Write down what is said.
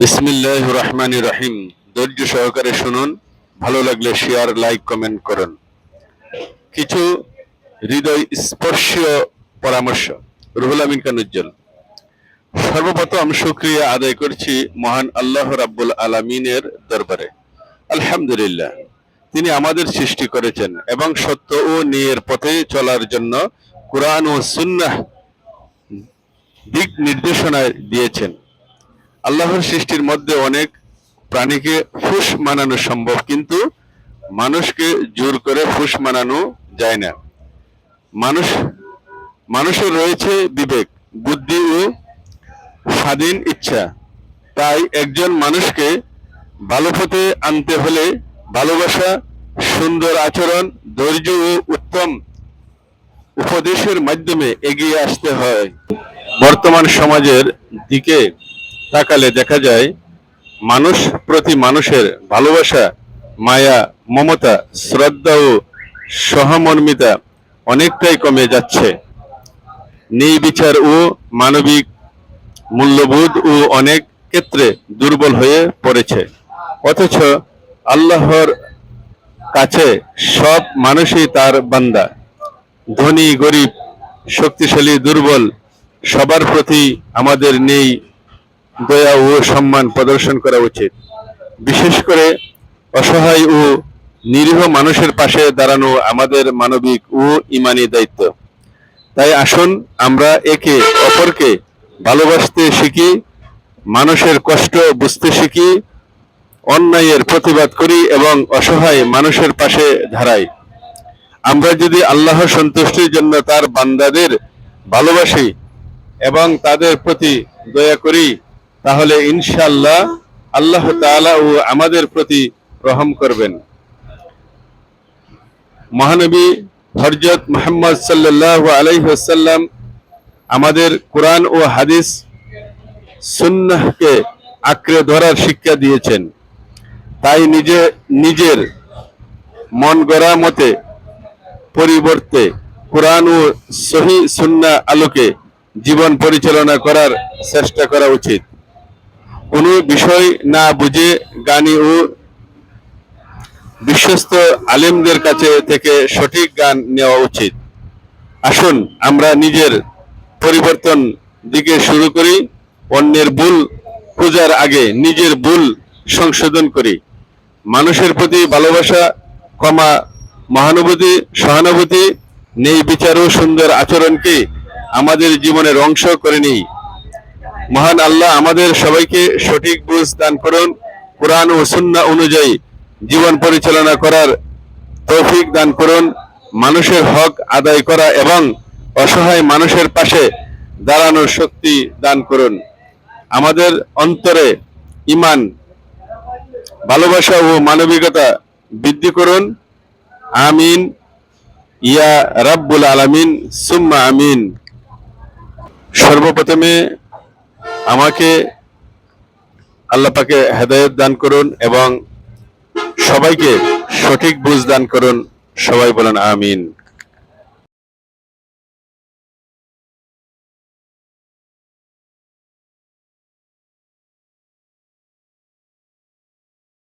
বিসমিল্লাহির রহমানির রহিম। ধৈর্য সহকারে শুনুন, ভালো লাগলে শেয়ার, লাইক, কমেন্ট করুন। কিছু হৃদয় স্পর্শীয় পরামর্শ। রুহুল আমিন খান উজ্জ্বল। সর্বপ্রথম শুকরিয়া আদায় করছি মহান আল্লাহ রাব্বুল আলামিনের দরবারে। আলহামদুলিল্লাহ, তিনি আমাদের সৃষ্টি করেছেন এবং সত্য ও ন্যায়ের পথে চলার জন্য কুরআন ও সুন্নাহ দিক নির্দেশনা দিয়েছেন। আল্লাহর সৃষ্টির মধ্যে অনেক প্রাণীকে ফুস মানানো সম্ভব, কিন্তু মানুষকে জোর করে ফুস মানানো যায় না। মানুষ মানুষের রয়েছে বিবেক, বুদ্ধি ও স্বাধীন ইচ্ছা। তাই একজন মানুষকে ভালো পথে আনতে হলে ভালোবাসা, সুন্দর আচরণ, ধৈর্য ও উত্তম উপদেশের মাধ্যমে এগিয়ে আসতে হয়। বর্তমান সমাজের দিকে তাকালে দেখা যায় মানুষ প্রতি মানুষের ভালোবাসা, মায়া, মমতা, শ্রদ্ধা ও সহমর্মিতা অনেকটাই কমে যাচ্ছে। ন্যায়বিচার ও মানবিক মূল্যবোধ ও অনেক ক্ষেত্রে দুর্বল হয়ে পড়েছে। অথচ আল্লাহর কাছে সব মানুষই তার বান্দা। ধনী, গরিব, শক্তিশালী, দুর্বল, সবার প্রতি আমাদের নেই দয়া ও সম্মান প্রদর্শন করা উচিত। বিশেষ করে অসহায় ও নিরীহ মানুষের পাশে দাঁড়ানো আমাদের মানবিক ও ঈমানী দায়িত্ব। তাই আসুন আমরা একে অপরকে ভালোবাসতে শিখি, মানুষের কষ্ট বুঝতে শিখি, অন্যায়ের প্রতিবাদ করি এবং অসহায় মানুষের পাশে দাঁড়াই। আমরা যদি আল্লাহর সন্তুষ্টির জন্য তার বান্দাদের ভালোবাসি এবং তাদের প্রতি দয়া করি, তাহলে ইনশাআল্লাহ আল্লাহ তাআলা ও আমাদের প্রতি রহম করবেন। মহানবী হযরত মুহাম্মদ সাল্লাল্লাহু আলাইহি ওয়াসাল্লাম আমাদের কোরআন ও হাদিস সুন্নাহকে আঁকড়ে ধরার শিক্ষা দিয়েছেন। তাই নিজের মন গড়া মতে পরিবর্তে কোরআন ও সহিহ সুন্নাহ আলোকে জীবন পরিচালনা করার চেষ্টা করা উচিত। কোনো বিষয় না বুঝে জ্ঞানী ও বিশ্বস্ত আলেমদের কাছে থেকে সঠিক জ্ঞান নেওয়া উচিত। আসুন আমরা নিজের পরিবর্তন দিকে শুরু করি, অন্যের ভুল খোঁজার আগে নিজের ভুল সংশোধন করি। মানুষের প্রতি ভালোবাসা, ক্ষমা, সহানুভূতি, ন্যায় বিচার ও সুন্দর আচরণকে আমাদের জীবনের অংশ করে নিই। মহান আল্লাহ আমাদের সবাইকে সঠিক বুঝ দান করুন, কুরআন ও সুন্নাহ অনুযায়ী জীবন পরিচালনা করার তৌফিক দান করুন, মানুষের হক আদায় করা এবং অসহায় মানুষের পাশে দাঁড়ানোর শক্তি দান করুন। আমাদের অন্তরে ঈমান, ভালোবাসা ও মানবিকতা বৃদ্ধি করুন। আমিন ইয়া রাব্বুল আলামিন, সুম্মা আমিন। সর্বপ্রথমে আমাকে আল্লাহ পাকে হেদায়েত দান করুন এবং সবাইকে সঠিক বুঝ দান করুন। সবাই বলেন আমিন।